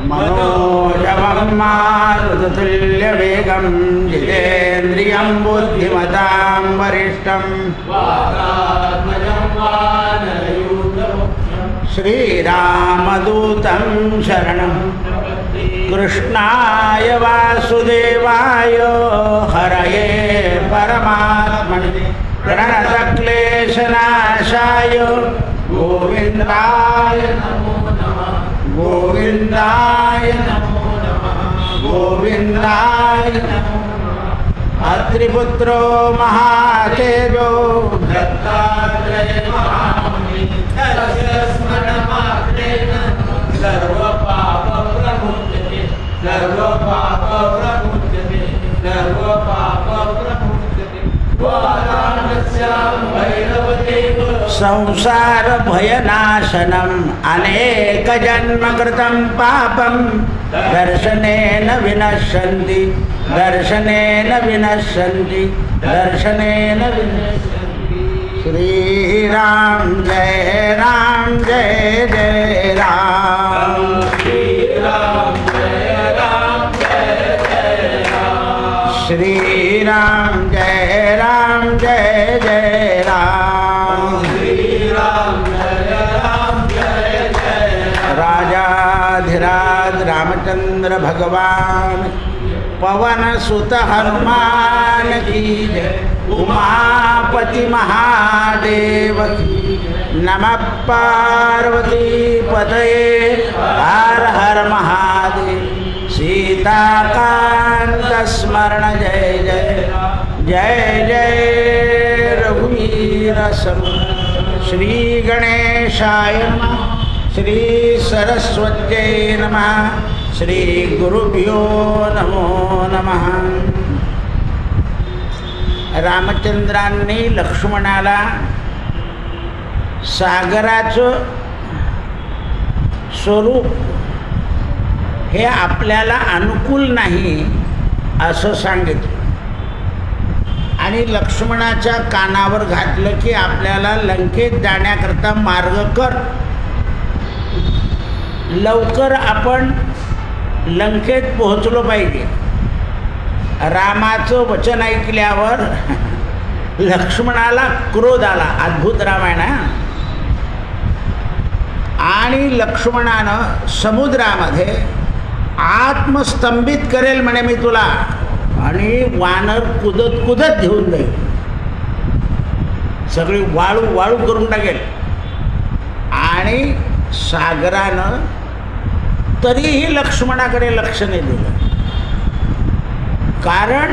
मनोजवं मारुततुल्यवेगं जितेन्द्रियं बुद्धिमतां वरिष्ठं श्रीरामदूतं शरणं कृष्णाय वासुदेवाय हरये परमात्मने प्रणतक्लेशनाशाय गोविन्दाय नमो नमः गोविन्दाय नमो नमः गोविन्दाय नमो नमः अत्रिपुत्रो महातेजो दत्तात्रेय महामुनि तस्य स्मरणमात्रेण सर्वपापप्रमुच्यते सर्वपापप्रमुच्यते सर्वपापप्रमुच्यते संसार भयनाशनम् अनेकजन्मकृतं पापं दर्शनेन विनश्यन्ति दर्शनेन विनश्यन्ति दर्शनेन विनश्यन्ति। श्रीराम जय जय राम श्रीराम जय राम श्रीराम जय राम जय राम श्रीराम जय राजाधिराज रामचंद्र भगवान पवन सुत हनुमान की जय उमापति महादेव की नमः पार्वती पतये हर हर महादेव सीताकांत स्मरण जय जय जय जय रघुवीर समर्थ। श्री गणेशाय नमः श्री सरस्वत्यै नमः श्री गुरुभ्यो नमो नमः। रामचंद्रांनी लक्ष्मणाला सागराचं स्वरूप हे आपल्याला अनुकूल नाही असं सांगितलं आणि लक्ष्मणाच्या कानावर घातलं की आपल्याला लंकेत जाण्याकरता मार्ग कर, लवकर आपण लंकेत पोहोचलो पाहिजे। रामाचं वचन ऐकल्यावर लक्ष्मणाला क्रोध आला, अद्भुत रामायण आहे। आणि लक्ष्मणानं समुद्रामध्ये आत्मस्तंभित करेल म्हणे मी तुला, आणि वानर कुदत कुदत घेऊन जाईल, सगळी वाळू वाळू करून टाकेल। आणि सागरानं तरीही लक्ष्मणाकडे लक्ष नाही दिलं, कारण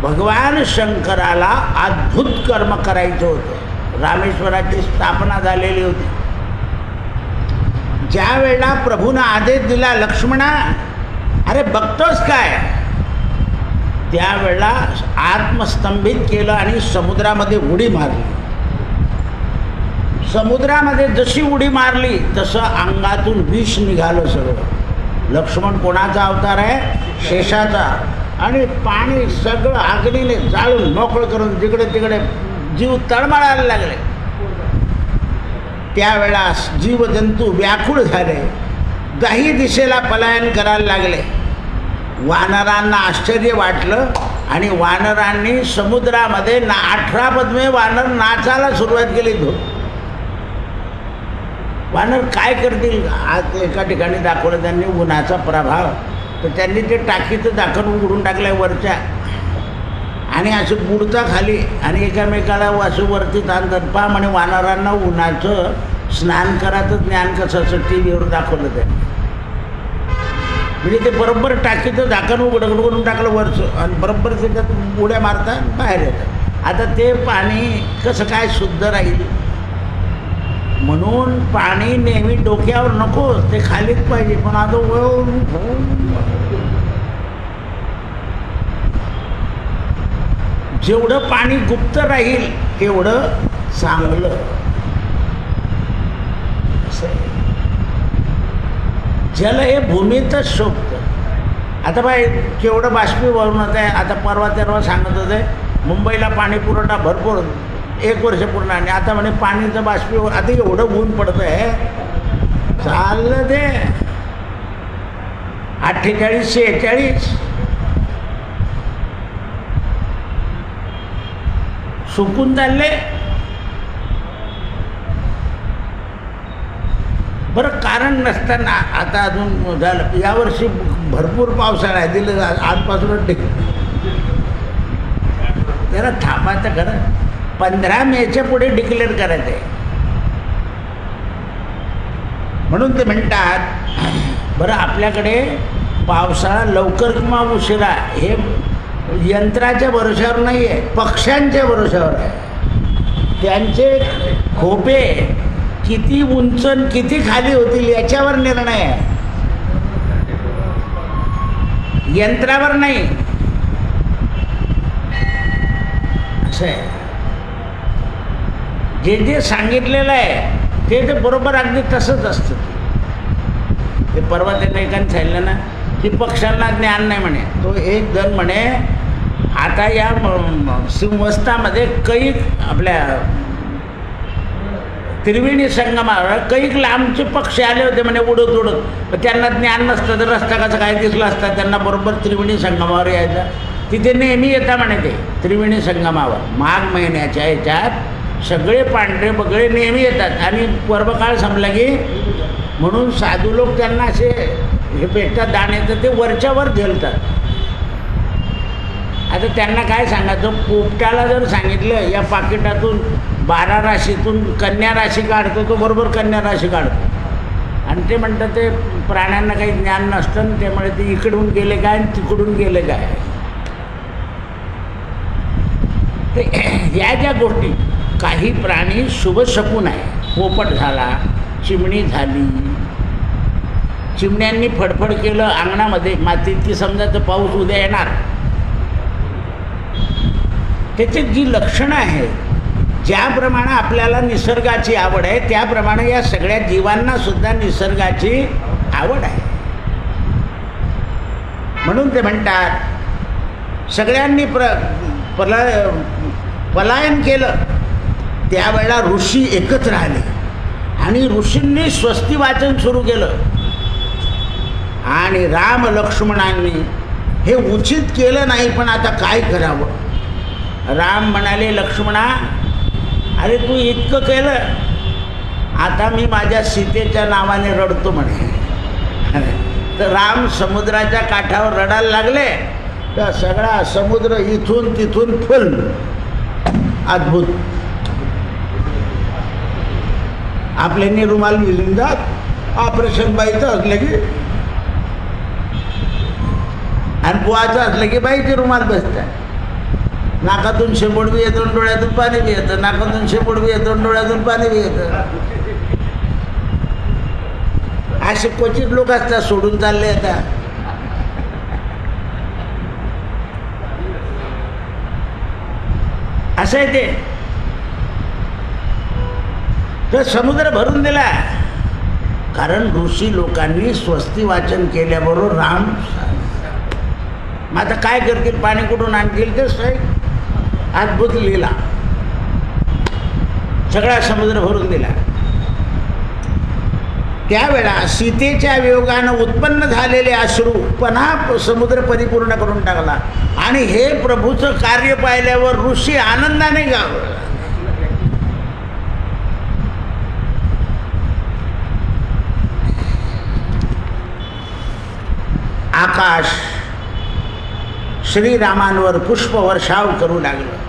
भगवान शंकराला अद्भुत कर्म करायचं होतं। रामेश्वराची स्थापना झालेली होती। ज्या वेळेला प्रभूनं आदेश दिला लक्ष्मणा अरे बघतोस काय, त्यावेळेला आत्मस्तंभित केलं आणि समुद्रामध्ये उडी मारली। समुद्रामध्ये जशी उडी मारली तसं अंगातून विष निघालं सगळं। लक्ष्मण कोणाचा अवतार आहे? शेषाचा। आणि पाणी सगळं अग्नीने जाळून मोकळं करून जिकडे तिकडे जीव तळमळायला लागले। त्यावेळा जीवजंतू व्याकुळ झाले, दाही दिशेला पलायन करायला लागले। वानरांना आश्चर्य वाटलं आणि वानरांनी समुद्रामध्ये 18 पद्मे वानर नाचायला सुरुवात केली। वानर काय करतील? आज एका ठिकाणी दाखवलं त्यांनी उन्हाचा प्रभाव, तर त्यांनी ते टाकीचं झाकण उघडून टाकलं वरच्या आणि असं बुडता खाली आणि एकामेकाला असं वरती ताणतात। पहा म्हणे वानरांना उन्हाचं स्नान करायचं ज्ञान कसं असं टी व्हीवर दाखवलं त्यांनी। म्हणजे ते बरोबर टाकीचं झाकण उघडून टाकलं वरचं आणि बरोबर त्याच्यात उड्या मारतात बाहेर येतात। आता ते पाणी कसं काय शुद्ध राहील? म्हणून पाणी नेहमी डोक्यावर नको, ते खालीच पाहिजे। पण आता जेवढं पाणी गुप्त राहील तेवढं चांगलं। जल हे भूमीतच शोभतं। आता बाय केवढं बाष्पीभवन होत आहे। आता परवा तेरवा सांगत होते मुंबईला पाणी पुरवठा भरपूर 1 वर्ष पूर्ण, आणि आता म्हणे पाणीचं बाष्पीभवन, आता एवढं ऊन पडतं आहे चाललं ते 48 46 सुकून चालले. बरं कारण नसताना आता अजून झालं यावर्षी भरपूर पावसाळा आहे, दिलं आजपासूनच जरा थांबायचं खरं. 15 मेच्या पुढे डिक्लेअर करायचं आहे. म्हणून ते म्हणतात बरं आपल्याकडे पावसाळा लवकर किंवा उशिरा हे यंत्राच्या भरोश्यावर नाही आहे, पक्ष्यांच्या भरोश्यावर आहे. त्यांचे खोपे किती उंच किती खाली होतील याच्यावर निर्णय आहे, यंत्रावर नाही. असं आहे. जे जे सांगितलेलं आहे ते बरोबर अगदी तसंच असतं. ते परवा त्यांना एकाने सांगितलं ना की पक्ष्यांना ज्ञान नाही म्हणे. तो एक जण म्हणे आता या सिंहस्थामध्ये कैक आपल्या त्रिवेणी संगमावर कैक लांबचे पक्षी आले होते म्हणे उडत उडत. पण त्यांना ज्ञान नसतं तर रस्ता कसा काय दिसला असता त्यांना. बरोबर त्रिवेणी संगमावर यायचं. तिथे नेहमी येता म्हणे ते त्रिवेणी संगमावर माघ महिन्याच्या ह्याच्यात सगळे पांढरे बगळे नेहमी येतात आणि पर्वकाळ संपला की म्हणून साधू लोक त्यांना असे हे भेटतात दाणे तर ते वरच्यावर झेलतात. आता त्यांना काय सांगायचं, पोपटाला जर सांगितलं या पाकिटातून 12 राशीतून कन्या राशी काढतो तो बरोबर कन्या राशी काढतो. आणि ते म्हणतात ते प्राण्यांना काही ज्ञान नसतं त्यामुळे ते इकडून गेले काय आणि तिकडून गेले काय. ते या ज्या गोष्टी काही प्राणी शुभशकून आहे. पोपट झाला, चिमणी झाली, चिमण्यांनी फडफड केलं अंगणामध्ये मातीत की समजा तर पाऊस उद्या येणार. त्याची जी लक्षणं आहेत ज्याप्रमाणे आपल्याला निसर्गाची आवड आहे त्याप्रमाणे या सगळ्या जीवांना सुद्धा निसर्गाची आवड आहे. म्हणून ते म्हणतात सगळ्यांनी पलायन केलं त्यावेळेला ऋषी एकत्र आले आणि ऋषींनी स्वस्ती वाचन सुरू केलं. आणि राम लक्ष्मणांनी हे उचित केलं नाही पण आता काय करावं. राम म्हणाले लक्ष्मणा अरे तू इतकं केलं आता मी माझ्या सीतेच्या नावाने रडतो म्हणे. तर राम समुद्राच्या काठावर रडायला लागले तर सगळा समुद्र इथून तिथून फुल. अद्भुत. आपल्याने रुमाल विजून जात ऑपरेशन बाईचं असलं की आणि बुवाचं असलं की बाईचे रुमाल बसतात. नाकातून शेपूट बी येतो डोळ्यातून पाणी बी येतं, नाकातून शेपूट बी येतो डोळ्यातून पाणी बी येतं. असे क्वचित लोक असतात सोडून चालले आता. असं आहे ते. तर समुद्र भरून दिला कारण ऋषी लोकांनी स्वस्ती वाचन केल्याबरोबर राम. मग आता काय करतील, पाणी कुठून आणतील ते अद्भुत लीला. सगळा समुद्र भरून दिला. त्यावेळा सीतेच्या वियोगानं उत्पन्न झालेले अश्रू पुन्हा समुद्र परिपूर्ण करून टाकला. आणि हे प्रभूचं कार्य पाहिल्यावर ऋषी आनंदाने गावला. आकाश श्रीरामांवर पुष्पवर्षाव करू लागलं.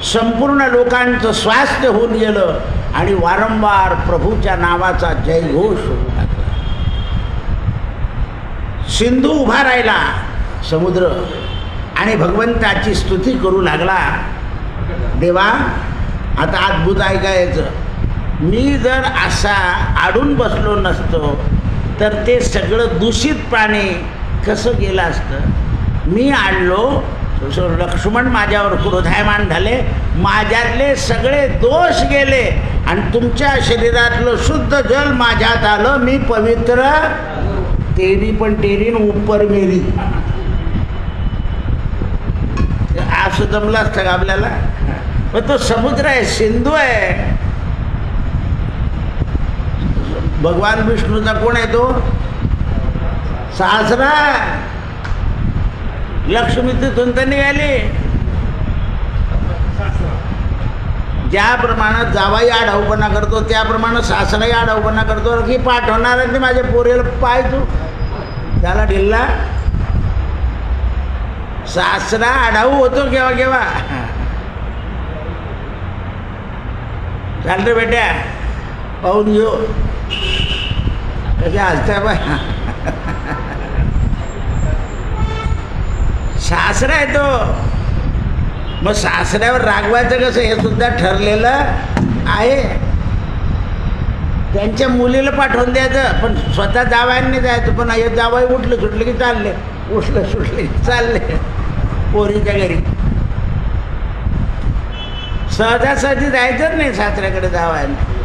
संपूर्ण लोकांचं स्वास्थ्य होऊन गेलं आणि वारंवार प्रभूच्या नावाचा जयघोष होऊ लागला. सिंधू उभा राहिला समुद्र आणि भगवंताची स्तुती करू लागला. देवा आता अद्भुत ऐकायचं. मी जर असा आडून बसलो नसतो तर ते सगळं दूषित पाणी कसं गेलं असतं. मी आणलो लक्ष्मण माझ्यावर क्रोधायमान झाले, माझ्यातले सगळे दोष गेले आणि तुमच्या शरीरातलं शुद्ध जल माझ्यात आलं. मी पवित्र तेरी पण तेरी उपर मेरी. असं जमलं असतं का आपल्याला. पण तो समुद्र आहे, सिंधू आहे. भगवान विष्णूचा कोण आहे तो? सासरा. लक्ष्मी तिथून तर निघाली. ज्याप्रमाणे जावाई आढाऊपणा करतो त्याप्रमाणे सासराही आढाऊपणा करतो की पाठवणार ते माझ्या पोरीला पाय तू त्याला ढिल्ला. सासरा आढाऊ होतो केव्हा केव्हा. चाल रे बेट्या पाहून घेऊ कशा हसताय बाय. सासरा आहे तो. मग सासऱ्यावर रागवायचं कसं हे सुद्धा ठरलेलं आहे. त्यांच्या मुलीला पाठवून द्यायचं पण स्वतः जावयांनी जायचं. पण हे जावई उठले सुटले की चालले, उठले सुटले की चालले पोरीच्या घरी. सहजासहजी जायचंच नाही सासऱ्याकडे जावयांनी.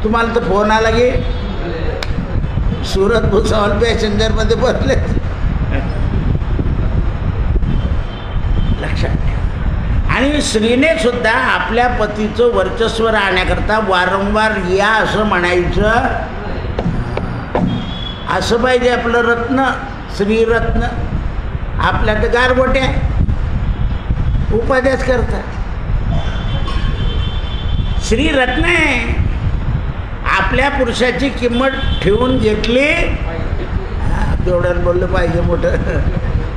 तुम्हाला तर फोन आला की सुरत भुसावळ पॅसेंजरमध्ये बसले. लक्षात ठेवा. आणि स्त्रीने सुद्धा आपल्या पतीचं वर्चस्व राहण्याकरता वारंवार या असं म्हणायचं. असं पाहिजे आपलं रत्न, श्रीरत्न. आपल्या तर गारगोट्या उपाध्यास करता. श्रीरत्न आहे. आपल्या पुरुषाची किंमत ठेवून घेतली. तेवढ्यानं बोललं पाहिजे मोठं.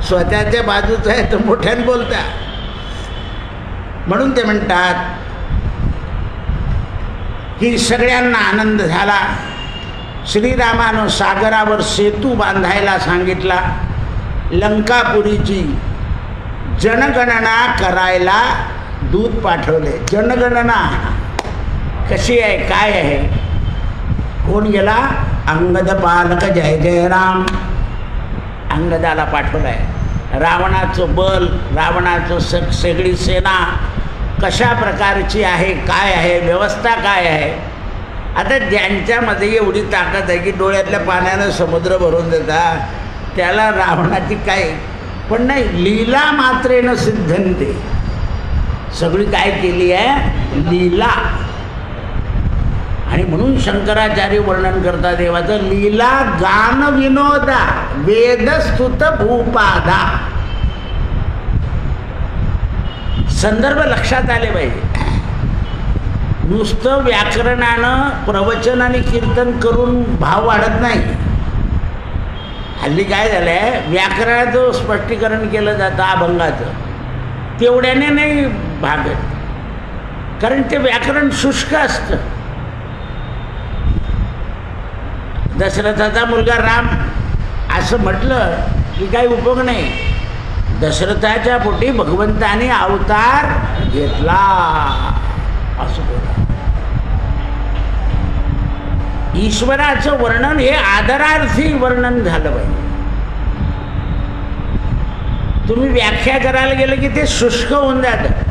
स्वतःच्या बाजूचं आहे तर मोठ्यानं बोलता. म्हणून ते म्हणतात की सगळ्यांना आनंद झाला. श्रीरामानं सागरावर सेतू बांधायला सांगितला. लंकापुरीची जनगणना करायला दूत पाठवले. जनगणना कशी आहे काय आहे? कोण गेला? अंगद बालक जय जय राम. अंगदाला पाठवलं आहे. रावणाचं बल, रावणाचं सगळी सेना कशा प्रकारची आहे, काय आहे, व्यवस्था काय आहे. आता ज्यांच्यामध्ये एवढी ताकद आहे की डोळ्यातल्या पाण्यानं समुद्र भरून देतात त्याला रावणाची काय. पण नाही, लीला मात्रेनं सिद्धंते. सगळी काय केली आहे? लीला. आणि म्हणून शंकराचार्य वर्णन करतात देवाचं. लीला गान विनोदा वेदस्तुत भूपादा. संदर्भ लक्षात आले पाहिजे. नुसतं व्याकरणानं प्रवचन आणि कीर्तन करून भाव वाढत नाही. हल्ली काय झालं आहे, व्याकरणाचं स्पष्टीकरण केलं जातं अभंगाचं, तेवढ्याने नाही भागत. कारण ते व्याकरण शुष्क असतं. दशरथाचा मुलगा राम असं म्हटलं की काही उपयोग नाही. दशरथाच्या पोटी भगवंताने अवतार घेतला असं बोला. ईश्वराचं वर्णन हे आदरार्थी वर्णन झालं पाहिजे. तुम्ही व्याख्या करायला गेलं की ते शुष्क होऊन जातं.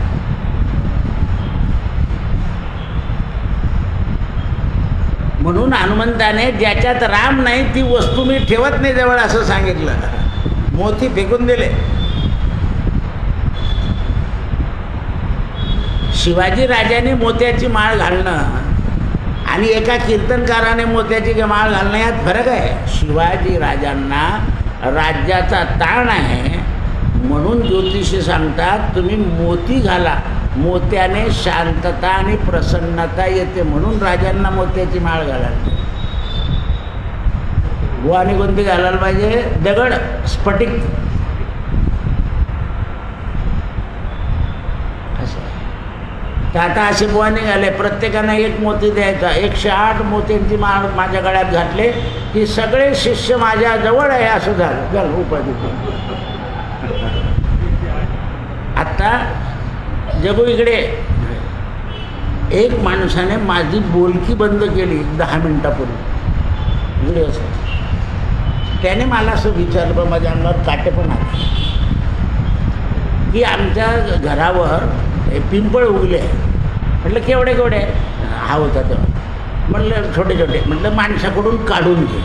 म्हणून हनुमंताने ज्याच्यात राम नाही ती वस्तू मी ठेवत नाही जवळ असं सांगितलं. मोती फेकून दिले. शिवाजी राजाने मोत्याची माळ घालणं आणि एका कीर्तनकाराने मोत्याची माळ घालणं यात फरक आहे. शिवाजी राजांना राज्याचा ताण आहे म्हणून ज्योतिषी सांगतात तुम्ही मोती घाला. मोत्याने शांतता आणि प्रसन्नता येते म्हणून राजांना मोत्याची माळ घालायला. बुवाने कोणती घालायला पाहिजे? दगड, स्फटिक. असं तर आता असे बुवा निघाले. प्रत्येकानं एक मोती द्यायचा. 108 मोत्यांची माळ माझ्या गळ्यात घातले की सगळे शिष्य माझ्या जवळ आहे असं झालं. चल उपाधी. आता जगू इकडे एक माणसाने माझी बोलकी बंद केली 10 मिनिटापूर्वी. इकडे असं त्याने मला असं विचारलं, बा माझ्या अंगावर काटे पण आले की आमच्या घरावर पिंपळ उगले. म्हटलं केवढे केवढे? हा होता तेव्हा. म्हटलं छोटे छोटे. म्हटलं माणसाकडून काढून घे.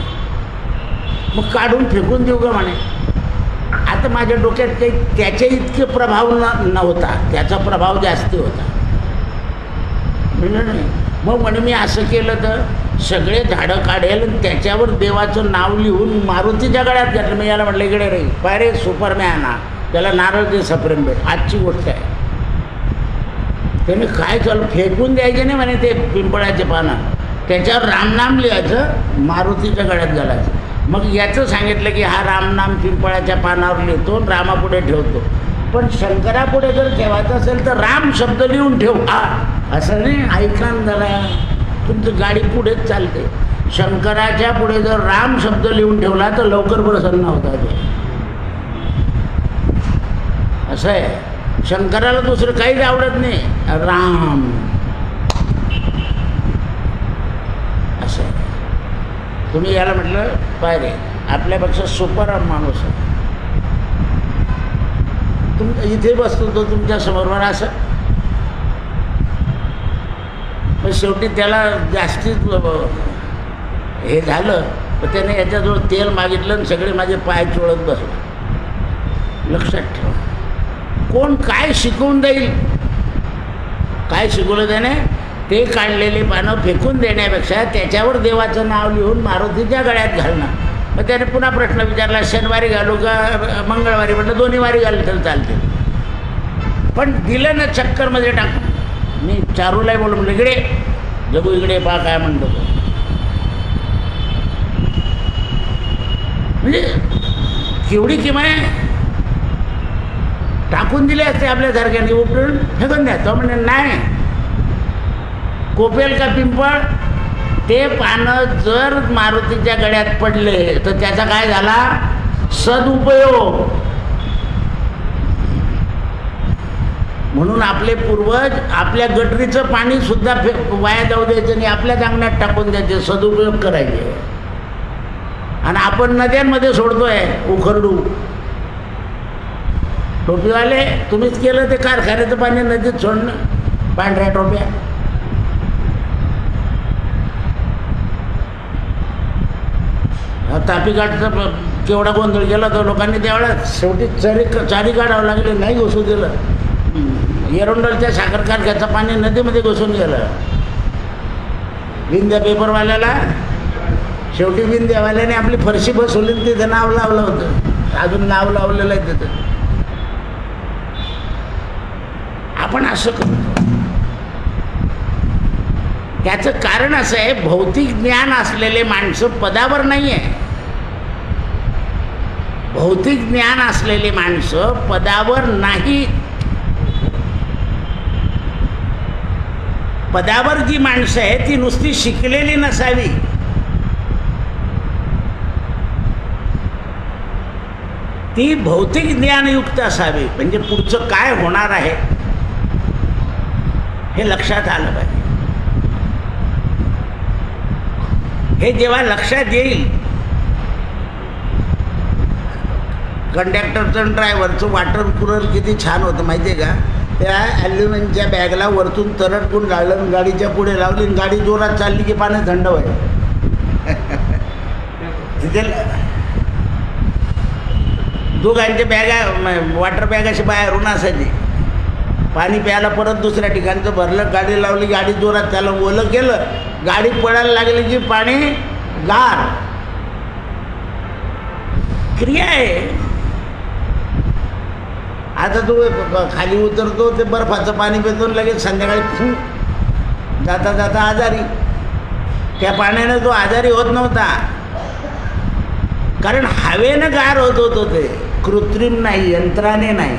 मग काढून फेकून देऊ का म्हणे. आता माझ्या डोक्यात काही त्याच्या इतके प्रभाव नव्हता, त्याचा प्रभाव जास्ती होता. म्हणलं नाही. मग म्हणे मी असं केलं तर सगळे झाडं काढेल आणि त्याच्यावर देवाचं नाव लिहून मारुतीच्या गळ्यात घातलं. मी याला म्हटलं इकडे रे पाय रे सुपरमॅन हा, त्याला नारळ दे सप्रेम भेट. आजची गोष्ट आहे. त्याने काय चालू फेकून द्यायचे नाही म्हणे ते पिंपळाचे पानं, त्याच्यावर रामनाम लिहायचं, मारुतीच्या गळ्यात घालायचं. मग याचं सांगितलं की हा रामनाम पिंपळाच्या पानावर लिहितो, रामापुढे ठेवतो. पण शंकरापुढे जर ठेवायचं असेल तर राम शब्द लिहून ठेव. असं नाही, ऐका जरा, तुमची गाडी पुढेच चालते. शंकराच्या पुढे जर राम शब्द लिहून ठेवला तर लवकर प्रसन्न होतात. असं आहे. शंकराला दुसरं काहीच आवडत नाही, राम असं आहे. तुम्ही याला म्हटलं पाय रे आपल्यापेक्षा सुपर माणूस आहे. इथे बसतो तो तुमच्या समोर असं, पण शेवटी त्याला जास्तीत हे झालं तर त्याने याच्याजवळ तेल मागितलं आणि सगळे माझे पाय चोळत बसले. लक्षात ठेवा, कोण काय शिकवून देईल, काय शिकवलं त्याने, ते काढलेले पानं फेकून देण्यापेक्षा त्याच्यावर देवाचं नाव लिहून मारुतीच्या गळ्यात घालणं. मग त्याने पुन्हा प्रश्न विचारला, शनिवारी घालू का मंगळवारी? म्हटलं दोन्ही वारी घालू तर चालते. पण दिलं ना चक्करमध्ये टाकून. मी चारूलाही बोलू म्हटलं इकडे जगू, इकडे पहा काय म्हणतो. म्हणजे केवढी किंमत आहे. टाकून दिले असते आपल्यासारख्याने, उपटून फेकून द्या. तो म्हणजे नाही, कोपेल का पिंपळ, ते पानं जर मारुतीच्या गळ्यात पडले तर त्याचा काय झाला सदुपयोग. म्हणून आपले पूर्वज आपल्या गटरीचं पाणी सुद्धा वाया जाऊ द्यायचं नाही, आपल्याच अंगणात टाकून द्यायचे, सदुपयोग करायचे. आणि आपण नद्यांमध्ये सोडतोय उखरडू. टोपीवाले तुम्हीच केलं ते कारखान्याचं पाणी नदीत सोडणं, पांढऱ्या टोप्या. तापी घाटचा केवढा गोंधळ केला तर लोकांनी त्यावेळेला शेवटी चारी काढावं लागले, नाही घुसू दिलं. एरंडोलच्या साखर कारखान्याचं पाणी नदीमध्ये घुसून गेलं. विंध्या पेपरवाल्याला शेवटी विंध्यावाल्याने आपली फरशी बसवली, तिथं नाव लावलं होतं, अजून नाव लावलेलं आहे तिथं. आपण असं करतो. त्याचं कारण असं आहे, भौतिक ज्ञान असलेले माणसं पदावर नाही आहे. भौतिक ज्ञान असलेली माणसं पदावर नाही. पदावर जी माणसं आहेत ती नुसती शिकलेली नसावी. ती भौतिक ज्ञानयुक्त असावी. म्हणजे पुढचं काय होणार आहे हे लक्षात आलं पाहिजे. हे जेव्हा लक्षात येईल, कंडक्टरचं ड्रायव्हरचं वॉटर कूलर किती छान होतं माहिती आहे का. त्या ॲल्युमिनियमच्या बॅगला वरतून तरटकून घालून गाडीच्या पुढे लावली, गाडी जोरात चालली की पाणी थंड व्हायचं. तिथे दोघांच्या बॅगा वॉटर बॅग अशी बाहेरून असायची. पाणी प्यायला परत दुसऱ्या ठिकाणचं भरलं, गाडी लावली, गाडी जोरात त्याला ओलं केलं, गाडी पडायला लागली की पाणी गार. क्रिया आहे. आता तो खाली उतरतो, ते बर्फाचं पाणी पितो, लगेच संध्याकाळी जाता जाता आजारी. त्या पाण्यानं तो आजारी होत नव्हता, कारण हवेनं गार होत होतं. ते कृत्रिम नाही, यंत्राने नाही.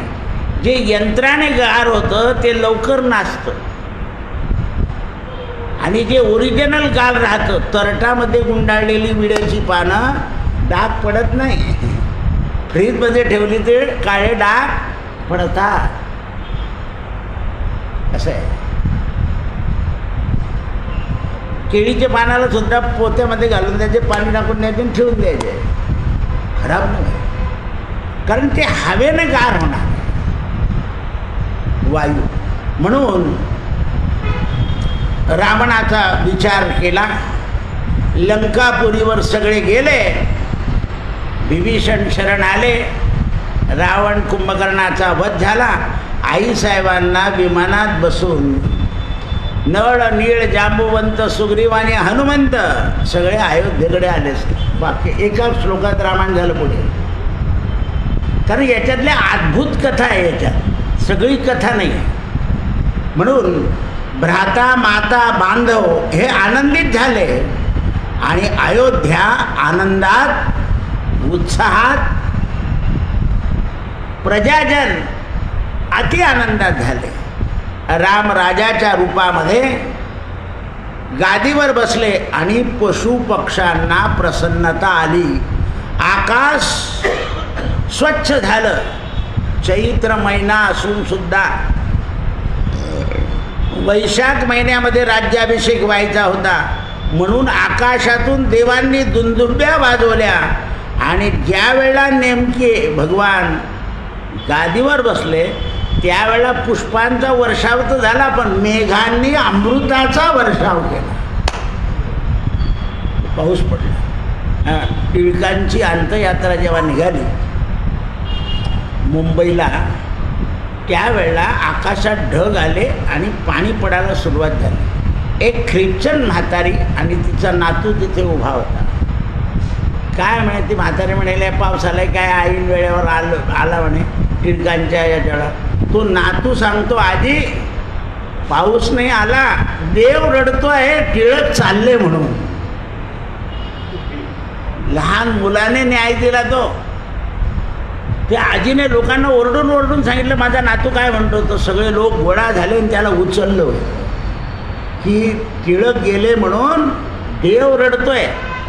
जे यंत्राने गार होतं ते लवकर नासतं. आणि जे ओरिजिनल गार राहतं, तरटामध्ये गुंडाळलेली विड्याची पानं डाग पडत नाही. फ्रीजमध्ये ठेवली ते काळे डाग पडतात. असं आहे. केळीच्या पानाला सुद्धा पोत्यामध्ये घालून द्यायचे, पाणी टाकून द्यायचे आणि ठेवून द्यायचे, खराब नाही. कारण ते हवेनं गार होणार वायू. म्हणून रावणाचा विचार केला. लंकापुरीवर सगळे गेले, विभीषण शरण आले, रावण कुंभकर्णाचा वध झाला. आईसाहेबांना विमानात बसून नळ नीळ जांबुवंत सुग्रीव आणि हनुमंत सगळे अयोध्येकडे आलेच. बाकी एका श्लोकात रामायण झालं पुढे. कारण याच्यातल्या अद्भुत कथा आहे, याच्यात सगळी कथा नाही. म्हणून भ्राता माता बांधव हे आनंदित झाले आणि अयोध्या आनंदात उत्साहात प्रजाजन अति आनंदात झाले. राम राजाच्या रूपामध्ये गादीवर बसले आणि पशु पक्ष्यांना प्रसन्नता आली. आकाश स्वच्छ झालं. चैत्र महिना असून सुद्धा वैशाख महिन्यामध्ये राज्याभिषेक व्हायचा होता, म्हणून आकाशातून देवांनी दुंदुब्या वाजवल्या. आणि ज्या वेळेला नेमके भगवान गादीवर बसले त्यावेळेला पुष्पांचा वर्षाव तर झाला, पण मेघांनी अमृताचा वर्षाव केला. पाऊस पडला. टिळकांची अंत्ययात्रा जेव्हा निघाली मुंबईला, त्यावेळेला आकाशात ढग आले आणि पाणी पडायला सुरुवात झाली. एक ख्रिश्चन म्हातारी आणि तिचा नातू तिथे उभा होता. काय म्हणे ती म्हातारी म्हणाले, पाऊस आलाय काय, ऐन वेळेवर आला म्हणे टिळकांच्या याच्याला. तो नातू सांगतो, आजी पाऊस नाही आला, देव रडतो आहे, टिळक चालले म्हणून. लहान मुलाने न्याय दिला तो. त्या आजीने लोकांना ओरडून ओरडून सांगितलं माझा नातू काय म्हणतो. तर सगळे लोक गोळा झाले आणि त्याला उचललं की टिळक गेले म्हणून देव रडतोय.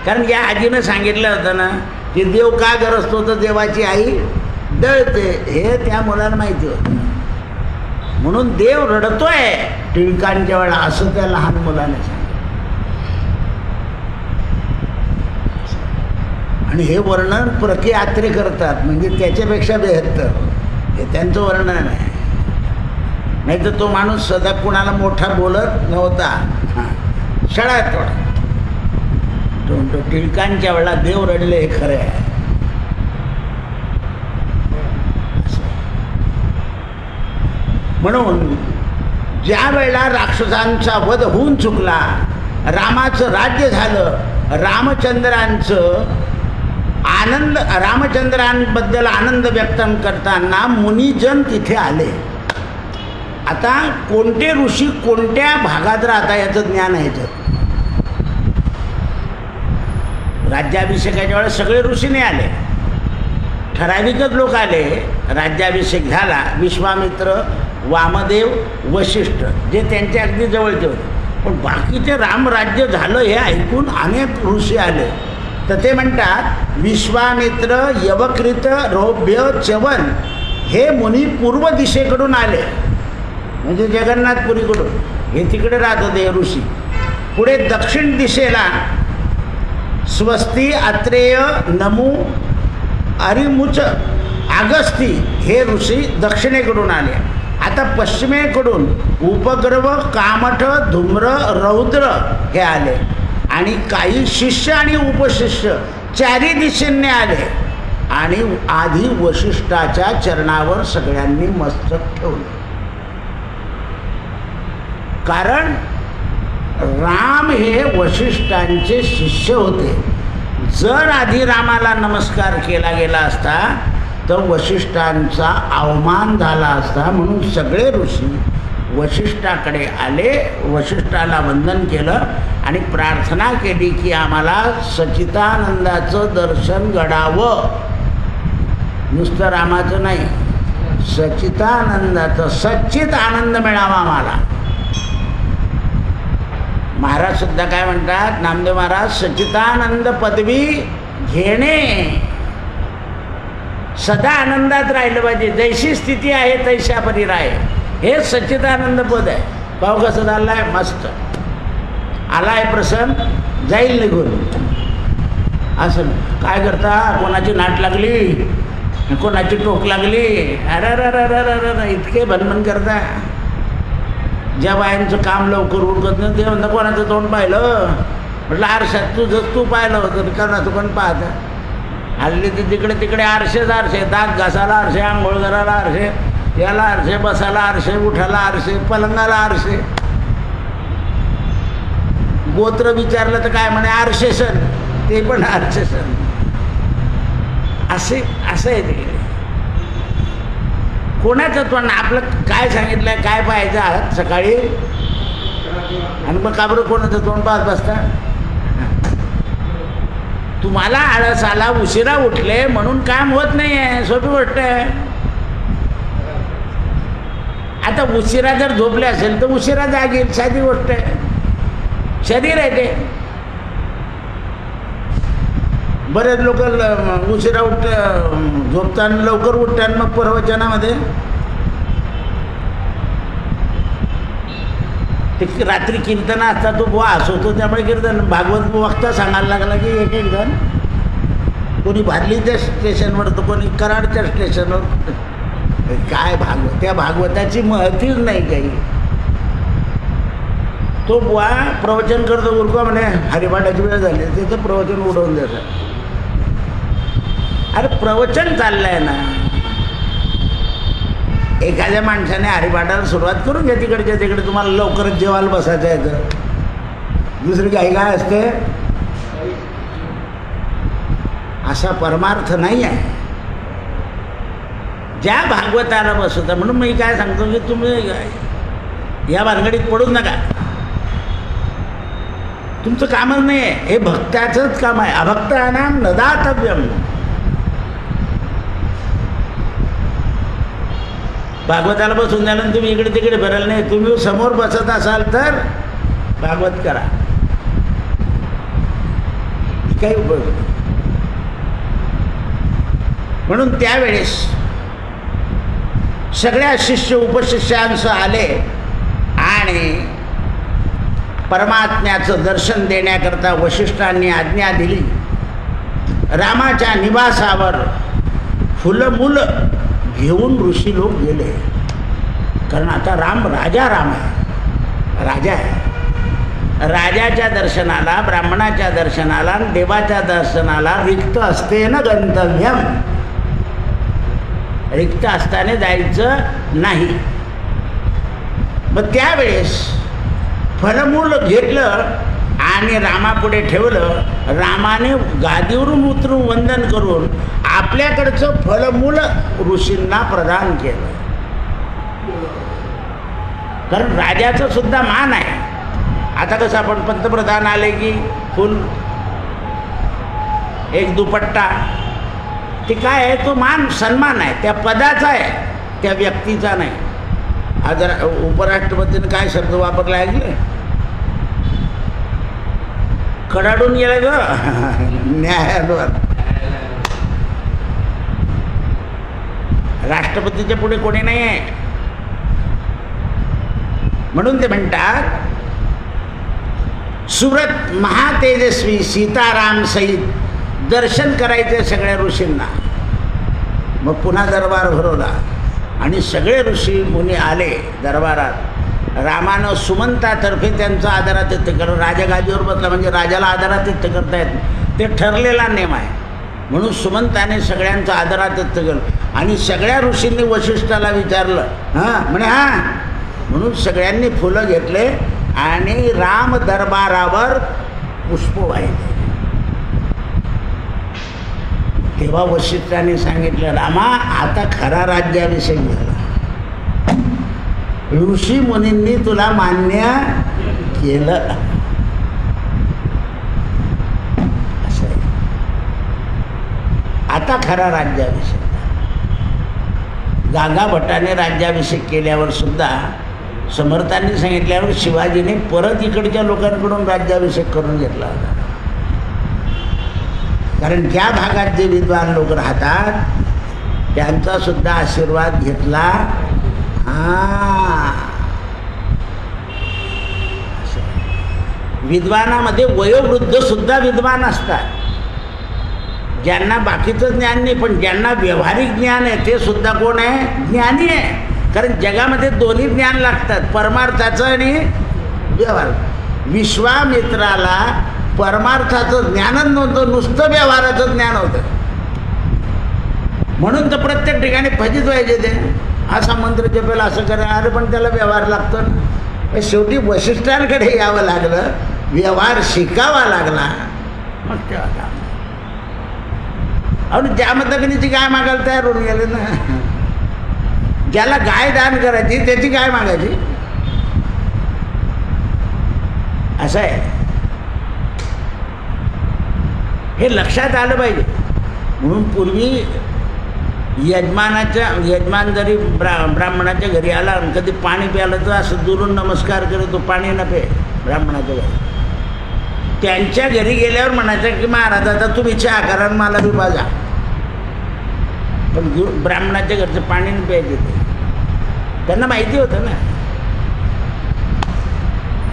कारण या आजीनं सांगितलं होतं ना की देव का गरजतो, तर देवाची आई दळते, हे त्या मुलाला माहिती होतं. म्हणून देव रडतोय टिळकांच्या वेळा, असं त्या लहान मुलाने सांगितलं. आणि हे वर्णन प्रके यात्रे करतात, म्हणजे त्याच्यापेक्षा 72 हे त्यांचं वर्णन आहे. नाही तर तो माणूस सदा कुणाला मोठा बोलत नव्हता, शाळा थोडा. तो टिळकांच्या वेळा देव रडले हे खरं आहे. म्हणून ज्या वेळेला राक्षसांचा वध होऊन चुकला, रामाचं राज्य झालं, रामचंद्रांबद्दल आनंद व्यक्त करताना मुनिजन तिथे आले. आता कोणते ऋषी कोणत्या भागात राहता याचं ज्ञान आहे. राज्याभिषेकाच्या वेळेस सगळे ऋषी नाही आले, ठराविकच लोक आले. राज्याभिषेक झाला. विश्वामित्र, वामदेव, वशिष्ठ जे त्यांच्या अगदी जवळचे होते. पण बाकीचे रामराज्य झालं हे ऐकून अनेक ऋषी आले. तर ते म्हणतात विश्वामित्र, यवकृत, रौभ्य, च्यवन हे मुनी पूर्व दिशेकडून आले, म्हणजे जगन्नाथपुरीकडून. हे तिकडे राहत होते ऋषी. पुढे दक्षिण दिशेला स्वस्ती, अत्रेय, नमू, अरिमुच, अगस्ती हे ऋषी दक्षिणेकडून आले. आता पश्चिमेकडून उपग्रव, कामठ, धूम्र, रौद्र हे आले. आणि काही शिष्य आणि उपशिष्य चारी दिशेने आले. आणि आधी वशिष्ठाच्या चरणावर सगळ्यांनी मस्तक ठेवलं. कारण राम हे वशिष्ठांचे शिष्य होते. जर आधी रामाला नमस्कार केला गेला असता तर वशिष्ठांचा अवमान झाला असता. म्हणून सगळे ऋषी वशिष्ठाकडे आले, वशिष्ठाला वंदन केलं आणि प्रार्थना केली की आम्हाला सच्चिदानंदाचं दर्शन घडावं. नुसतं रामाचं नाही, सच्चिदानंदाचं सच्चित आनंद मिळावा आम्हाला. महाराज सुद्धा काय म्हणतात, नामदेव महाराज, सच्चिदानंद पदवी घेणे, सदा आनंदात राहिलं पाहिजे. जैशी स्थिती आहे तैशा परी राहे, हे सच्चिदानंद पद आहे. पाव कसं झालं आहे, मस्त आलाय प्रसन्न, जाईल निघून. असं काय करता, कोणाची नाट लागली, कोणाची टोक लागली, अरे इतके भनभन करता. ज्या बायांचं काम लवकर उरकत नाही ते म्हणता कोणाचं तोंड पाहिलं. म्हटलं आरशात तू पाहिलं होतं, कोणाचं पण पाहता. हल्ली ते तिकडे आरशेच आरशे, दात घासाला आरशे, आंघोळ करायला आरशे, याला आरशे, बसायला आरशे, उठायला आरशे, पलंगाला आरशे. गोत्र विचारलं तर काय म्हणे आर्षेशन, ते पण आर्षेशन. असं आहे ते. कोणाचं तोंड आपलं काय सांगितलंय, काय पाहायचं आहात सकाळी, आणि मग का बरं कोणाचं तोंड पाहत बसता? तुम्हाला आळस आला, उशिरा उठले म्हणून काम होत नाही आहे, सोपी गोष्ट आहे. आता उशिरा जर झोपले असेल तर उशिरा जागेल, साधी गोष्ट आहे. शरीर आहे ते. बरेच लोक उशिरा झोपताना लवकर उठतात, मग प्रवचनामध्ये ते रात्री कीर्तन असतात, तो बुवा हसवतो, त्यामुळे कीर्तन भागवत वक्ता सांगायला लागला की एक एक जण, कोणी भादलीच्या स्टेशनवर तर कोणी कराडच्या स्टेशनवर. काय भागवत, त्या भागवताची महतीच नाही काही. तो बुवा प्रवचन करतो, उरका म्हणे हरिपाठाची वेळ झाली, त्याचं प्रवचन उडवून द्यायचं. अरे प्रवचन चाललंय ना, एखाद्या माणसाने हरिपाठाला सुरुवात करून घ्या तिकडच्या तिकडे, तुम्हाला लवकरच जेवायला बसायचं आहे तर. दुसरी काही काय असते, असा परमार्थ नाही आहे. ज्या भागवताला बसवता, म्हणून मी काय सांगतो की तुम्ही या भानगडीत पडूच नका. तुमचं कामच नाही आहे, हे भक्ताचंच काम आहे. अभक्तानां न दातव्यम. भागवताला बसून झाल्यानंतर तुम्ही इकडे तिकडे फिरायला नाही. तुम्ही समोर बसत असाल तर भागवत करा, काही उपयोग नाही. म्हणून त्यावेळेस सगळ्या शिष्य उपशिष्यांसह आले आणि परमात्म्याचं दर्शन देण्याकरता वशिष्ठांनी आज्ञा दिली. रामाच्या निवासावर फुलमुलं घेऊन ऋषी लोक गेले. कारण आता राम आहे, राजा आहे. राजाच्या दर्शनाला, ब्राह्मणाच्या दर्शनाला, देवाच्या दर्शनाला रिक्त असते न गंतव्यम. रिक्त असताना जायचं नाही. मग त्यावेळेस फलमूल घेतलं आणि रामापुढे ठेवलं. रामाने गादीवरून उतरून वंदन करून आपल्याकडचं फलमूल ऋषींना प्रदान केलं. कारण राजाचं सुद्धा मान आहे. आता कसं आपण पंतप्रधान आले की फुल, एक दुपट्टा, ते काय आहे, तो मान सन्मान आहे, त्या पदाचा आहे, त्या व्यक्तीचा नाही. आज उपराष्ट्रपतीने काय शब्द वापरला ऐकले, कडाडून गेला ग न्यायालयावर. राष्ट्रपतीच्या पुढे कोणी नाही आहे. म्हणून ते म्हणतात सुरत महातेजस्वी सीताराम सहित दर्शन करायचे सगळ्या ऋषींना. मग पुन्हा दरबार भरवला आणि सगळे ऋषी मुनी आले दरबारात. रामानं सुमंतातर्फे त्यांचं आदरातिथ्य करणं. राजा गादीवर बसला म्हणजे राजाला आदरातिथ्य करता येत नाही, ते ठरलेला नियम आहे. म्हणून सुमंताने सगळ्यांचं आदरातिथ्य केलं आणि सगळ्या ऋषींनी वशिष्ठाला विचारलं. हां म्हणे हां. म्हणून सगळ्यांनी फुलं घेतले आणि राम दरबारावर पुष्प वाहिले. तेव्हा वशिष्ठाने सांगितलं, रामा आता खरा राज्याभिषेक झाला. ऋषी मुनींनी तुला मान्य केलं. असं आहे. आता खरा राज्याभिषेक. गागा भट्टाने राज्याभिषेक केल्यावर सुद्धा समर्थांनी सांगितल्यावर शिवाजीने परत इकडच्या लोकांकडून राज्याभिषेक करून घेतला होता. कारण ज्या भागात जे विद्वान लोक राहतात त्यांचा सुद्धा आशीर्वाद घेतला. विद्वानामध्ये वयोवृद्ध सुद्धा विद्वान असतात, ज्यांना बाकीचं ज्ञान नाही, पण ज्यांना व्यावहारिक ज्ञान आहे ते सुद्धा कोण आहे, ज्ञानी आहे. कारण जगामध्ये दोन्ही ज्ञान लागतात, परमार्थाचं आणि व्यवहार. विश्वामित्राला परमार्थाचं ज्ञानच नव्हतं, नुसतं व्यवहाराचं ज्ञान होतं. म्हणून तर प्रत्येक ठिकाणी फजित व्हायचे ते. असा मंत्र जपेल, असं करा, अरे पण त्याला व्यवहार लागतो. शेवटी वशिष्ठांकडे यावं लागलं. व्यवहार शिकावा लागला मग तेव्हा काम. अहो ज्या मतगणीची गाय मागायला तयार होऊन गेले ना. ज्याला गाय दान करायची त्याची गाय मागायची असं आहे. हे लक्षात आलं पाहिजे. म्हणून पूर्वी यजमान जरी ब्राह्मणाच्या घरी आला आणि कधी पाणी प्यायलं तर असं दुरून नमस्कार करतो, पाणी न पे ब्राह्मणाच्या घरी. त्यांच्या घरी गेल्यावर म्हणायचं की महाराज आता तुम्ही चहा करा आणि मला बी बाजा. पण ब्राह्मणाच्या घरचं पाणी न प्यायचे ते त्यांना माहिती होतं ना.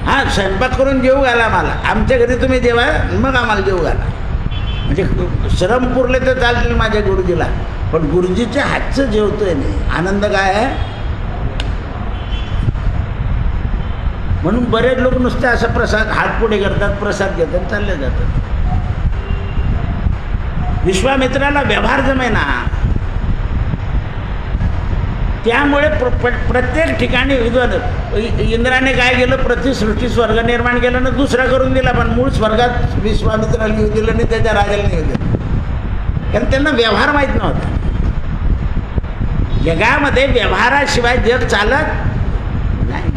हां स्वयंपाक करून जेवू घाला मला, आमच्या घरी तुम्ही जेवा मग आम्हाला जेवू घाला. म्हणजे श्रम पुरले तर चालतील माझ्या गुरुजीला, पण गुरुजीच्या हातचं जेवतोय नाही. आनंद काय आहे. म्हणून बरेच लोक नुसते असं प्रसाद हात पुढे करतात, प्रसाद घेतात, चालले जातात. विश्वामित्राला व्यवहार जमेना. त्यामुळे प्रत्येक ठिकाणी इंद्राने काय केलं, प्रतिसृष्टी स्वर्ग निर्माण केलं ना दुसरा करून दिला, पण मूळ स्वर्गात विश्वामित्राला येऊ दिलं नाही, त्याच्या राजाला येऊ दिलं. कारण त्यांना व्यवहार माहीत नव्हता. जगामध्ये व्यवहाराशिवाय जग चालत नाही.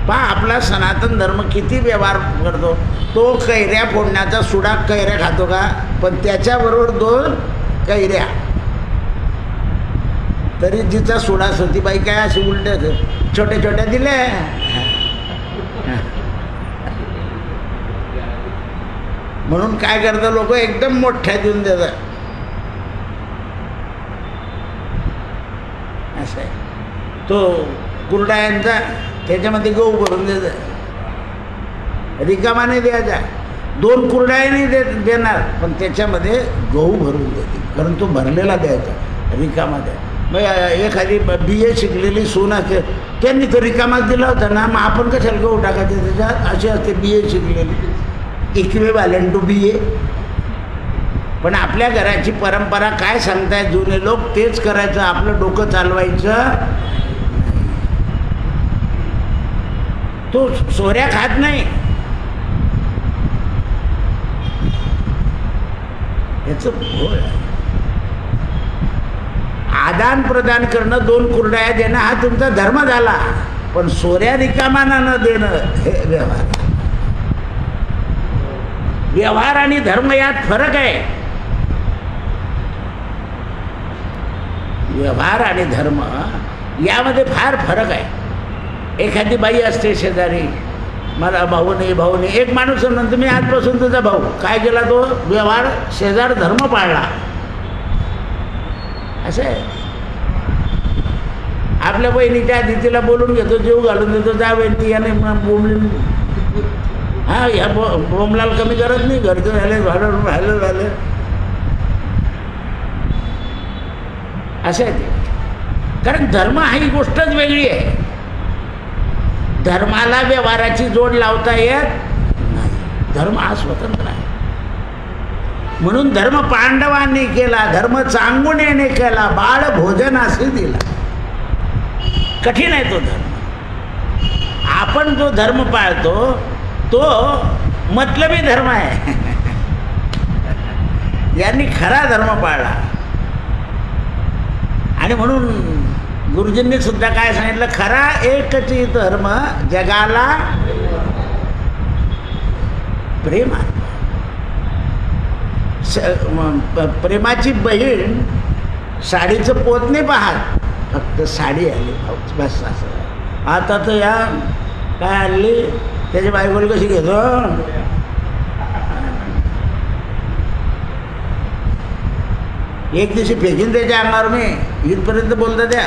पहा आपला सनातन धर्म किती व्यवहार करतो. तो कैऱ्या फोडण्याचा सुडा कैऱ्या खातो का, पण त्याच्याबरोबर 2 कैऱ्या तरी जिचा सुडा सतीबाई काय अशी उलट्या छोट्या छोट्या दिल्या. म्हणून काय करतात लोक एकदम मोठ्या देऊन देतात. असं आहे. तो कुरडायांचा त्याच्यामध्ये गहू भरून द्यायचा, रिकामा नाही द्यायचा. 2 कुरडाया नाही देणार, पण त्याच्यामध्ये गहू भरून देते, कारण तो भरलेला द्यायचा, रिकामा द्या. मग एखादी BA शिकलेली सून असते, त्यांनी तो रिकामाच दिला होता ना, मग आपण कशाला गहू टाकायचे त्याच्यात. अशी असते BA शिकलेली, इक्विव्हॅलंट टू BA. पण आपल्या घराची परंपरा काय सांगतायत जुने लोक, तेच करायचं, आपलं डोकं चालवायचं. तो सोऱ्या खात नाही. याचं आदान प्रदान करणं, 2 कुरड्या देणं हा तुमचा धर्म झाला, पण सोऱ्या रिकामाना न देणं हे व्यवहार. व्यवहार आणि धर्म यात फरक आहे. व्यवहार आणि धर्म यामध्ये फार फरक आहे. एखादी बाई असते शेजारी, मला भाऊ नाही. एक माणूस म्हणतो मी आजपासून तुझा भाऊ. काय केला तो व्यवहार, शेजार धर्म पाळला. असं आहे. आपल्या बहिणीच्या आधी तिला बोलून घेतो, जेव घालून देतो, जा बहिणी याने बोंबली. हां या बोंबलाल कमी करत नाही, घरचं झालं. असं आहे ते. कारण धर्म ही गोष्टच वेगळी आहे. धर्माला व्यवहाराची जोड लावता येत नाही. धर्म हा स्वतंत्र आहे. म्हणून धर्म पांडवांनी केला, धर्म चांगुनेने केला, बाळ भोजन असे दिला. कठीण आहे तो धर्म. आपण जो धर्म पाळतो तो मतलबी धर्म आहे. यांनी खरा धर्म पाळला. आणि म्हणून गुरुजींनी सुद्धा काय सांगितलं, खरा एकची धर्म जगाला प्रेम. प्रेमाची बहीण साडीचं पोत नाही पाहत, फक्त साडी आली बस. असं आता तर या काय आणली त्याच्या बायकोला कशी घेतो. एक दिवशी फेकीन त्याच्या अंगावर मी इथपर्यंत बोलता त्या.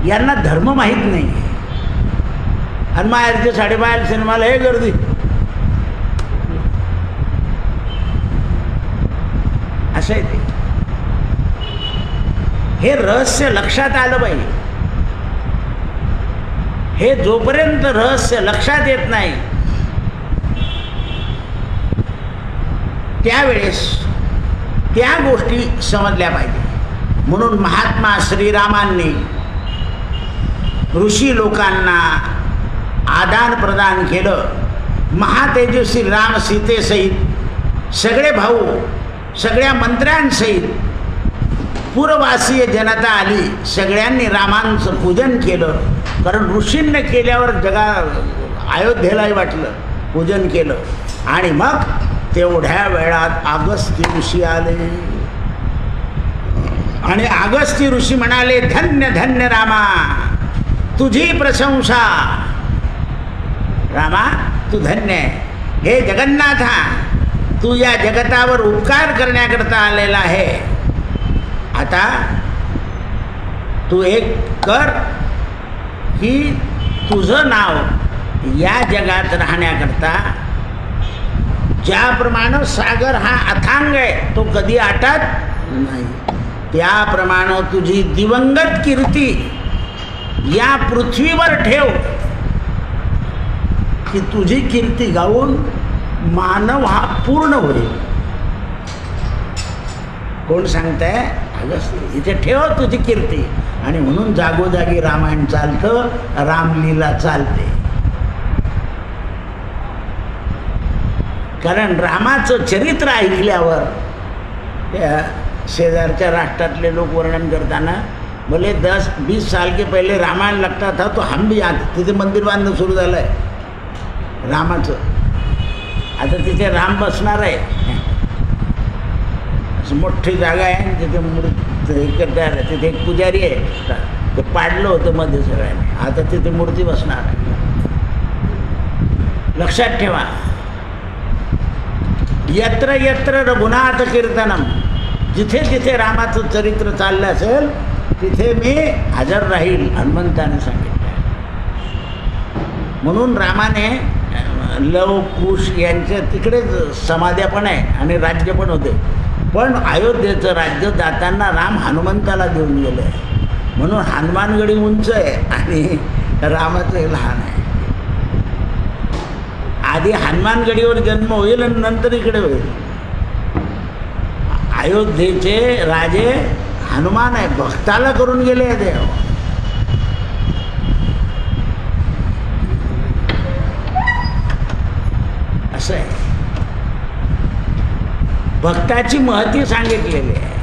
यांना धर्म माहीत नाही. आणि माहेरच्या साडेबाहेर सिनेमाला हे गर्दी. असं आहे ते. हे रहस्य लक्षात आलं पाहिजे. हे जोपर्यंत रहस्य लक्षात येत नाही त्यावेळेस त्या गोष्टी समजल्या पाहिजे. म्हणून महात्मा श्रीरामांनी ऋषी लोकांना आदान प्रदान केलं. महातेजस्वी राम सीतेसहित सगळे भाऊ सगळ्या मंत्र्यांसहित पूर्ववासीय जनता आली. सगळ्यांनी रामांचं पूजन केलं. कारण ऋषींनी केल्यावर अयोध्येलाही वाटलं, पूजन केलं. आणि मग तेवढ्या वेळात अगस्त्य ऋषी आले. आणि अगस्त्य ऋषी म्हणाले, धन्य धन्य रामा, तुझी प्रशंसा. रामा तू धन्य आहे. हे जगन्नाथा, तू या जगतावर उपकार करण्याकरता आलेला आहे. आता तू एक कर की तुझं नाव या जगात राहण्याकरता, ज्याप्रमाणे सागर हा अथांग आहे तो कधी आटत नाही, त्याप्रमाणे तुझी दिवंगत कीर्ती या पृथ्वीवर ठेव, की तुझी कीर्ती गाऊन मानव हा पूर्ण होईल. कोण सांगताय? अगस्त्य. इथे ठेव तुझी कीर्ती. आणि म्हणून जागोजागी रामायण चालतं, रामलीला चालते. कारण रामाचं चरित्र ऐकल्यावर त्या शेजारच्या राष्ट्रातले लोक वर्णन करताना बोले 10-20 साल के पहले रामायण लगता था तो हम भी आते. तिथे मंदिर बांधणं सुरू झालं आहे रामाचं. आता तिथे राम बसणार आहे. असं मोठी जागा आहे, तिथे मूर्ती करता. तिथे एक पुजारी आहे, ते पाडलं होतं मध्ये सगळ्यांनी. आता तिथे मूर्ती बसणार आहे. लक्षात ठेवा, यत्र यत्र रघुनाथ कीर्तनम, जिथे जिथे रामाचं चरित्र चाललं असेल तिथे मी हजर राहील, हनुमंताने सांगितलं. म्हणून रामाने लव कुश यांच्या तिकडेच समाध्या पण आहे आणि राज्य पण होते. पण अयोध्येचं राज्य जाताना राम हनुमंताला देऊन गेले. म्हणून हनुमानगडी उंच आहे आणि रामाचं लहान आहे. आधी हनुमानगडीवर जन्म होईल आणि नंतर इकडे होईल. अयोध्येचे राजे हनुमान आहे, भक्ताला करून गेले देव. असं आहे, भक्ताची महती सांगितलेली आहे.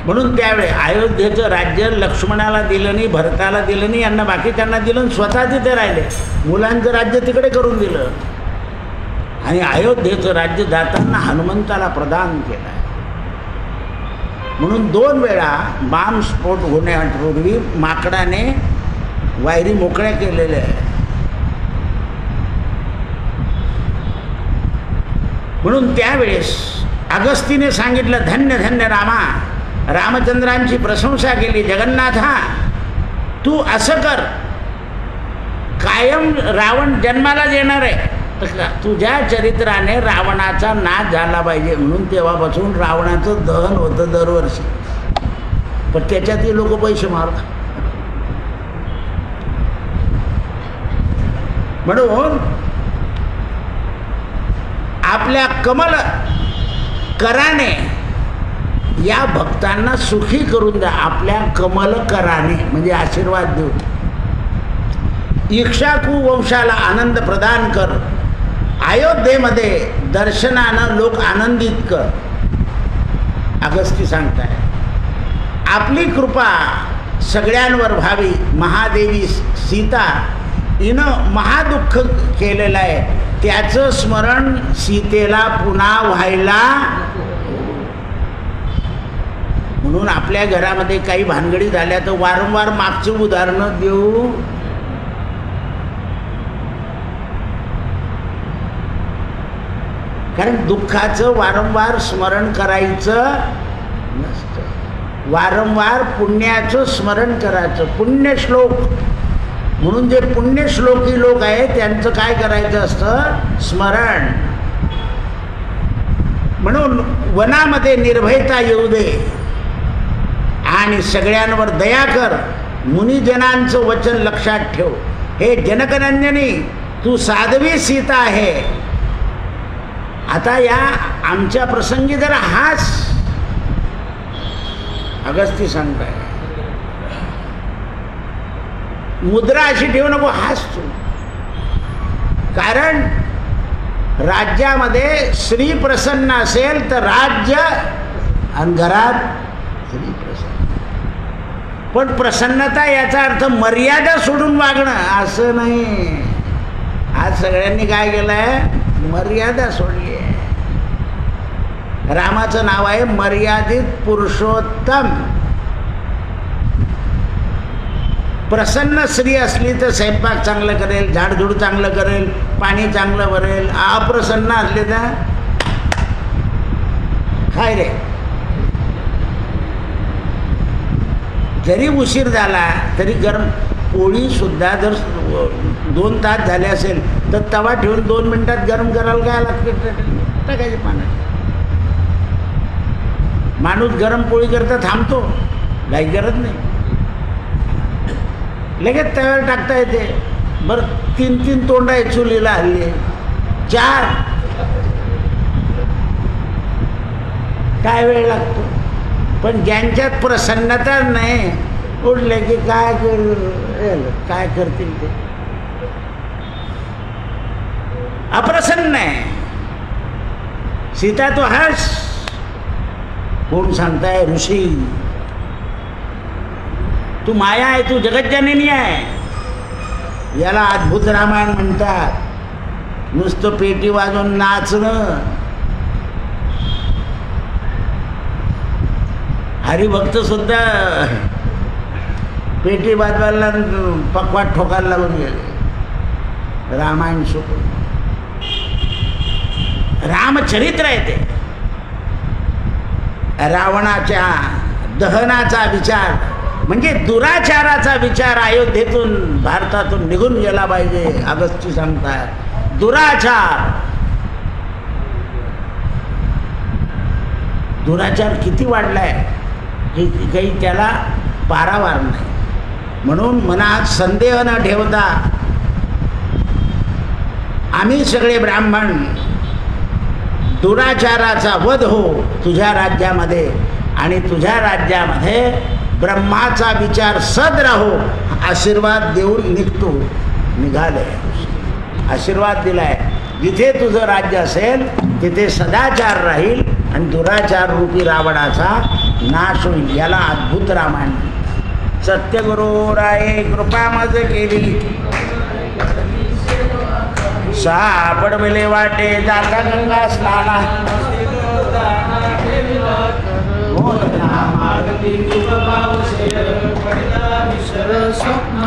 म्हणून त्यावेळी अयोध्येचं राज्य लक्ष्मणाला दिलं नाही, भरताला दिलं नाही, यांना बाकीच्यांना दिलं, स्वतः तिथे राहिले. मुलांचं राज्य तिकडे करून दिलं आणि अयोध्येचं राज्य जाताना हनुमंताला प्रदान केलं. म्हणून 2 वेळा बॉम्बस्फोट होण्यापूर्वी माकडाने वायरी मोकळ्या केलेल्या आहे. म्हणून त्यावेळेस अगस्तीने सांगितलं, धन्य धन्य रामा, रामचंद्रांची प्रशंसा केली. जगन्नाथा, तू असं कर, कायम रावण जन्माला येणार आहे, तुझ्या चरित्राने रावणाचा नाश झाला पाहिजे. म्हणून तेव्हापासून रावणाचं दहन होतं दरवर्षी. पण त्याच्यातही लोक पैसे मारतात. म्हणून आपल्या कमल कराने या भक्तांना सुखी करून द्या. आपल्या कमल कराने म्हणजे आशीर्वाद देऊन इक्ष्वाकू वंशाला आनंद प्रदान कर. अयोध्येमध्ये दर्शनानं लोक आनंदित कर. अगस्ती सांगताय, आपली कृपा सगळ्यांवर व्हावी. महादेवी सीता हिनं महादुःख केलेलं आहे, त्याचं स्मरण सीतेला पुन्हा व्हायला. म्हणून आपल्या घरामध्ये काही भानगडी झाल्या तर वारंवार मागची उदाहरणं देऊ. कारण दुःखाचं वारंवार स्मरण करायचं नसतं, वारंवार पुण्याचं स्मरण करायचं. पुण्यश्लोक म्हणून जे पुण्यश्लोकी लोक आहेत त्यांचं काय करायचं असतं? स्मरण. म्हणून वनामध्ये निर्भयता येऊ दे आणि सगळ्यांवर दया कर. मुनिजनांचं वचन लक्षात ठेव. हे जनकनंदिनी, तू साध्वी सीता आहे. आता या आमच्या प्रसंगी जरा हास. अगस्ती सांगताय, मुद्रा अशी ठेवू नको, हास तू. कारण राज्यामध्ये स्त्री प्रसन्न असेल तर राज्य, आणि घरात स्त्री प्रसन्न. पण प्रसन्नता याचा अर्थ मर्यादा सोडून वागणं असं नाही. आज सगळ्यांनी काय केलं आहे? मर्यादा सोडली आहे. रामाचं नाव आहे मर्यादित पुरुषोत्तम. प्रसन्न स्त्री असली तर स्वयंपाक चांगलं करेल, झाडझूड चांगलं करेल, पाणी चांगलं भरेल. अप्रसन्न असले तर काय रे, जरी उशीर झाला तरी गरम पोळी सुद्धा जर 2 तास झाले असेल तर तवा ठेवून 2 मिनिटात गरम करायला काय लागते? टाकायचे पाण्यात. माणूस गरम पोळी करता थांबतो, काही गरज नाही, लगेच तव्यावर टाकता येते. बरं 3 तोंड आहे चुलीला हल्ली, 4 काय वेळ लागतो. पण ज्यांच्यात प्रसन्नता नाही, उठले की काय करतील ते, अप्रसन्न आहे. सीता तो हर्ष, कोण सांगताय? ऋषी. तू माया आहे, तू जगज्जननी आहे. याला अद्भुत रामायण म्हणतात. नुसतं पेटी वाजवून नाचणं. हरिभक्त सुद्धा पेटी वाजवायला पकवाट ठोकायला लागून गेले. रामायण सोडून रामचरित्र आहे ते. रावणाच्या दहनाचा विचार म्हणजे दुराचाराचा विचार अयोध्येतून भारतातून निघून गेला पाहिजे. अगस्ती सांगतात दुराचार किती वाढलाय हे काही त्याला पारावार नाही. म्हणून मनात संदेह न ठेवता आम्ही सगळे ब्राह्मण दुराचाराचा वध हो तुझ्या राज्यामध्ये, आणि तुझ्या राज्यामध्ये ब्रह्माचा विचार सद राहो, आशीर्वाद देऊन निघतो. निघाले, आशीर्वाद दिलाय. जिथे तुझं राज्य असेल तिथे सदाचार राहील आणि दुराचार रूपी रावणाचा नाश होईल. याला अद्भुत रामायण. सत्यगुरु राये कृपा मज केली, सापडविले वाटे जाता गंगा स्नाना. स्वप्न